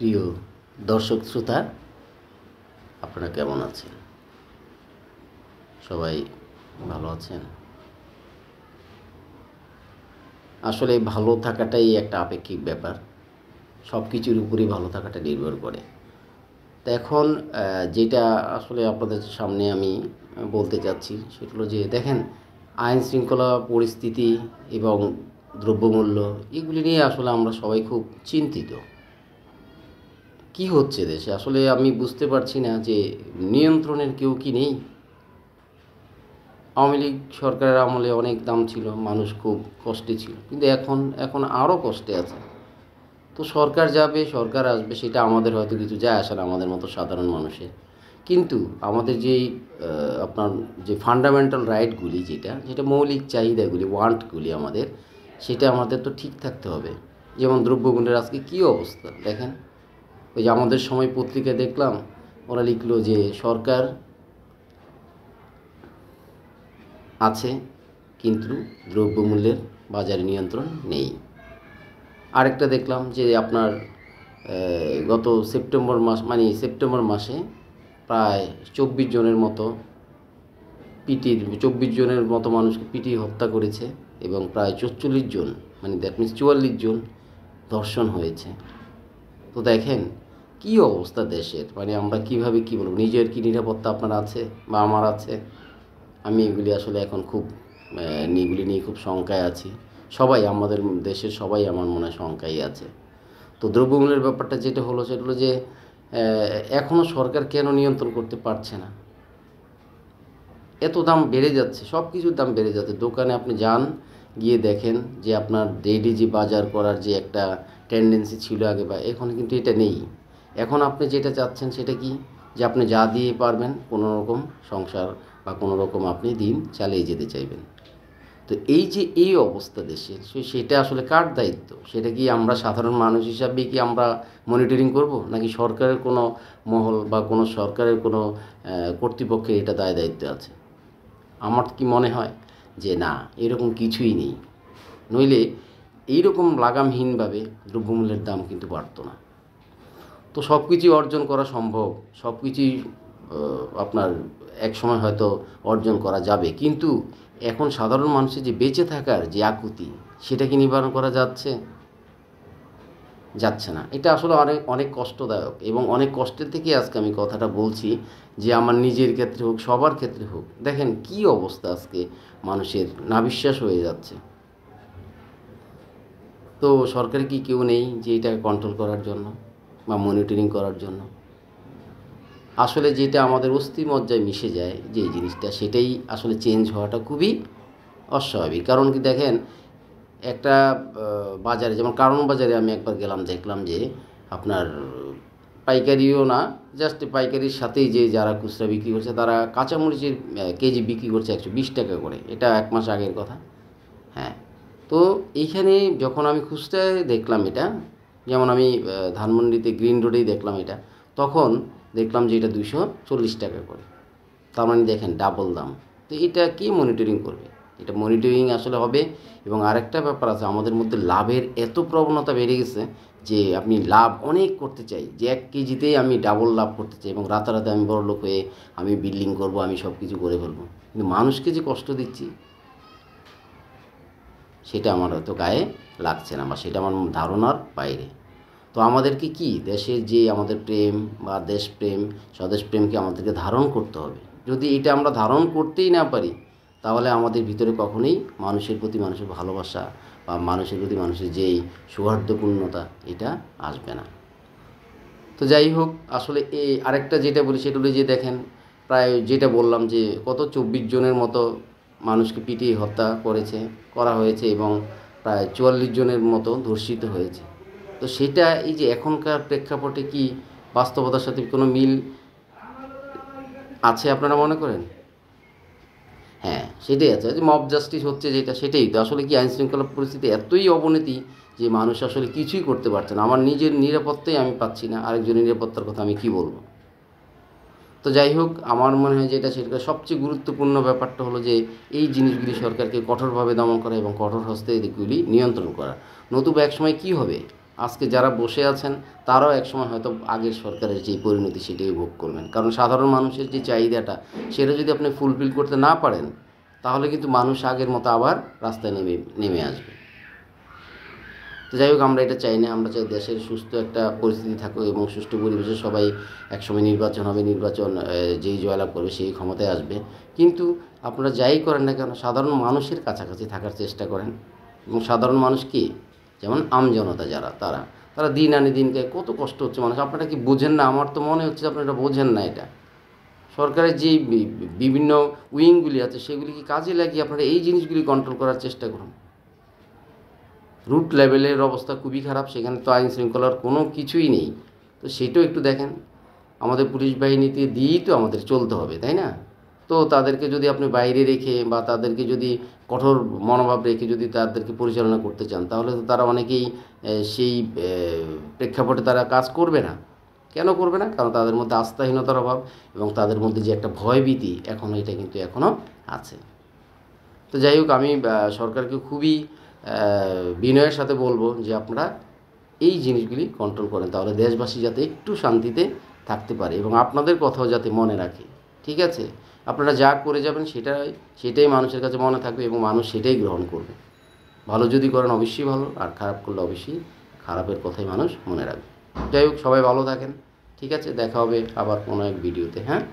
প্রিয় দর্শক শ্রোতা, আপনারা কেমন আছেন? সবাই ভালো আছেন? আসলে ভালো থাকাটাই একটা আপেক্ষিক ব্যাপার। সব কিছুর উপরেই ভালো থাকাটা নির্ভর করে। তো এখন যেটা আসলে আপনাদের সামনে আমি বলতে চাচ্ছি সেটা হলো যে দেখেন, আইন শৃঙ্খলা পরিস্থিতি এবং দ্রব্যমূল্য এগুলি নিয়ে আসলে আমরা সবাই খুব চিন্তিত। কি হচ্ছে দেশে আসলে আমি বুঝতে পারছি না যে নিয়ন্ত্রণের কেউ কি নেই? আওয়ামী লীগ সরকারের আমলে অনেক দাম ছিল, মানুষ খুব কষ্টে ছিল, কিন্তু এখন আরও কষ্টে আছে। তো সরকার যাবে, সরকার আসবে, সেটা আমাদের হয়তো কিছু যায় আসে না, আমাদের মতো সাধারণ মানুষের। কিন্তু আমাদের যেই আপনার যে ফান্ডামেন্টাল রাইটগুলি, যেটা মৌলিক চাহিদাগুলি, ওয়ান্টগুলি সেটা আমাদের তো ঠিক থাকতে হবে। যেমন দ্রব্যমূল্যের আজকে কী অবস্থা দেখেন। ওই যে আমাদের সময় পত্রিকায় দেখলাম, ওরা লিখলো যে সরকার আছে কিন্তু দ্রব্যমূল্যের বাজারে নিয়ন্ত্রণ নেই। আরেকটা দেখলাম যে আপনার গত সেপ্টেম্বর মাসে প্রায় 24 জনের মতো মানুষকে পিটিয়ে হত্যা করেছে এবং প্রায় 44 জন, দ্যাট মিনস 44 জন ধর্ষণ হয়েছে। তো দেখেন কি অবস্থা দেশের, আমরা কিভাবে কি বলবো, নিজের কি নিরাপত্তা আপনার আছে বা আমার আছে? আমি এগুলি আসলে এখন খুব এগুলি নিয়ে খুব শঙ্কায় আছি। সবাই আমাদের দেশের সবাই আমার মনে হয় শঙ্কাই আছে। তো দ্রব্যমূল্যের ব্যাপারটা যেটা হলো সেটা হলো যে এখনও সরকার কেন নিয়ন্ত্রণ করতে পারছে না? এত দাম বেড়ে যাচ্ছে, সব কিছুর দাম বেড়ে যাচ্ছে। দোকানে আপনি যান, গিয়ে দেখেন যে আপনার ডেইলি যে বাজার করার যে একটা টেন্ডেন্সি ছিল আগে, বা এখন কিন্তু এটা নেই। এখন আপনি যেটা চাচ্ছেন সেটা কি, যে আপনি যা দিয়ে পারবেন কোনো রকম সংসার বা কোনো রকম আপনি দিন চালিয়ে যেতে চাইবেন। তো এই যে এই অবস্থা দেশের, সেটা আসলে কার দায়িত্ব? সেটা কি আমরা সাধারণ মানুষ হিসাবে কি আমরা মনিটরিং করব, নাকি সরকারের কোনো মহল বা কোনো সরকারের কোনো কর্তৃপক্ষের এটা দায়িত্ব আছে? আমার কি মনে হয় যে না, এরকম কিছুই নেই। নইলে এইরকম লাগামহীনভাবে দ্রব্যমূল্যের দাম কিন্তু বাড়তো না। তো সব কিছুই অর্জন করা সম্ভব, সব কিছুই আপনার এক সময় হয়তো অর্জন করা যাবে, কিন্তু এখন সাধারণ মানুষের যে বেঁচে থাকার যে আকুতি, সেটা কি নিবারণ করা যাচ্ছে না। এটা আসলে অনেক অনেক কষ্টদায়ক, এবং অনেক কষ্টের থেকে আজকে আমি কথাটা বলছি, যে আমার নিজের ক্ষেত্রে হোক, সবার ক্ষেত্রে হোক। দেখেন কি অবস্থা আজকে, মানুষের নাভিশ্বাস হয়ে যাচ্ছে। তো সরকারে কি কেউ নেই যে এটাকে কন্ট্রোল করার জন্য বা মনিটরিং করার জন্য? আসলে যেটা আমাদের অস্থিমজ্জায় মিশে যায় যে জিনিসটা, সেটাই আসলে চেঞ্জ হওয়াটা খুবই অস্বাভাবিক। কারণ কি দেখেন, একটা বাজারে, যেমন কারণ বাজারে আমি একবার গেলাম, দেখলাম যে আপনার পাইকারিও না, জাস্ট পাইকারির সাথেই যে যারা খুচরা বিক্রি করছে, তারা কাঁচামরিচের কেজি বিক্রি করছে 120 টাকা করে। এটা 1 মাস আগের কথা। হ্যাঁ, তো এইখানে যখন আমি খুচরায় দেখলাম এটা, যেমন আমি ধানমন্ডিতে গ্রিন রোডেই দেখলাম এটা, তখন দেখলাম যে এটা 240 টাকা করে। তার দেখেন ডাবল দাম। তো এটা কে মনিটরিং করবে? এটা মনিটরিং আসলে হবে। এবং আরেকটা ব্যাপার আছে, আমাদের মধ্যে লাভের এত প্রবণতা বেড়ে গেছে যে আপনি লাভ অনেক করতে চাই, যে 1 কেজিতেই আমি ডাবল লাভ করতে চাই, এবং রাতারাতি আমি বড়লোক হয়ে আমি বিল্ডিং করব, আমি সব কিছু করে ফেলবো। কিন্তু মানুষকে যে কষ্ট দিচ্ছি, সেটা আমার হয়তো গায়ে লাগছে না, বা সেটা আমার ধারণার বাইরে। তো আমাদেরকে কি দেশের যে আমাদের প্রেম বা দেশপ্রেম, স্বদেশপ্রেমকে আমাদেরকে ধারণ করতে হবে। যদি এটা আমরা ধারণ করতেই না পারি, তাহলে আমাদের ভিতরে কখনোই মানুষের প্রতি মানুষের ভালোবাসা বা মানুষের প্রতি মানুষের যেই সৌহার্দ্যপূর্ণতা, এটা আসবে না। তো যাই হোক, আসলে এই আরেকটা যেটা বলি সেটা হলো যে দেখেন, প্রায় যেটা বললাম যে কত 24 জনের মতো মানুষকে পিটিয়ে হত্যা করা হয়েছে, এবং প্রায় 44 জনের মতো ধর্ষিত হয়েছে। তো সেটা এই যে এখনকার প্রেক্ষাপটে কি বাস্তবতার সাথে কোনো মিল আছে আপনারা মনে করেন? হ্যাঁ, সেটাই আছে যে মব জাস্টিস হচ্ছে যেটা, সেটাই তো আসলে কি আইনশৃঙ্খলা পরিস্থিতি এতই অবনতি যে মানুষ আসলে কিছুই করতে পারছে না। আমার নিজের নিরাপত্তাই আমি পাচ্ছি না, আরেকজনের নিরাপত্তার কথা আমি কি বলবো? তো যাই হোক, আমার মনে হয় যেটা সেটা সবচেয়ে গুরুত্বপূর্ণ ব্যাপারটা হলো যে এই জিনিসগুলি সরকারকে কঠোরভাবে দমন করা এবং কঠোর হস্তে এগুলি নিয়ন্ত্রণ করা। নতুবা একসময় কী হবে, আজকে যারা বসে আছেন তারাও একসময় হয়তো আগের সরকারের যে পরিণতি সেটাই ভোগ করবেন। কারণ সাধারণ মানুষের যে চাহিদাটা সেটা যদি আপনি ফুলফিল করতে না পারেন তাহলে কিন্তু মানুষ আগের মতো আবার রাস্তায় নেমে আসবে। তো যাই হোক, আমরা এটা চাই না। আমরা চাই দেশের সুস্থ একটা পরিস্থিতি থাকুক এবং সুষ্ঠু পরিবেশে সবাই একসময় নির্বাচন হবে, নির্বাচন যেই জয়লাভ করবে সেই ক্ষমতায় আসবে। কিন্তু আপনারা যাই করেন না কেন সাধারণ মানুষের কাছাকাছি থাকার চেষ্টা করেন। এবং সাধারণ মানুষ কি, যেমন আমজনতা যারা, তারা দিন আনে দিন খায়, কত কষ্ট হচ্ছে মানুষ। আপনারা কি বোঝেন না? আমার তো মনে হচ্ছে আপনারা বোঝেন না। এটা সরকারের যে বিভিন্ন উইংগুলি আছে সেগুলি কি কাজে লাগিয়ে আপনারা এই জিনিসগুলি কন্ট্রোল করার চেষ্টা করুন। রুট লেভেলের অবস্থা খুবই খারাপ, সেখানে তো আইন শৃঙ্খলার কোনো কিছুই নেই। তো সেটাও একটু দেখেন। আমাদের পুলিশ বাহিনীতে দিয়েই তো আমাদের চলতে হবে, তাই না? তো তাদেরকে যদি আপনি বাইরে রেখে বা তাদেরকে যদি কঠোর মনোভাব রেখে যদি তাদেরকে পরিচালনা করতে চান তাহলে তো তারা অনেকেই সেই প্রেক্ষাপটে তারা কাজ করবে না। কেন করবে না? কারণ তাদের মধ্যে আস্থাহীনতার অভাব এবং তাদের মধ্যে যে একটা ভয়ভীতি এটা কিন্তু এখনও আছে। তো যাই হোক, আমি সরকারকে খুবই বিনয়ের সাথে বলবো যে আপনারা এই জিনিসগুলি কন্ট্রোল করেন, তাহলে দেশবাসী যাতে একটু শান্তিতে থাকতে পারে এবং আপনাদের কথাও যাতে মনে রাখে। ঠিক আছে? আপনারা যা করে যাবেন সেটাই মানুষের কাছে মনে থাকবে এবং মানুষ সেটাই গ্রহণ করবে। ভালো যদি করেন অবশ্যই ভালো, আর খারাপ করলে অবশ্যই খারাপের কথাই মানুষ মনে রাখবে। যাই হোক, সবাই ভালো থাকেন। ঠিক আছে? দেখা হবে আবার কোনো এক ভিডিওতে। হ্যাঁ।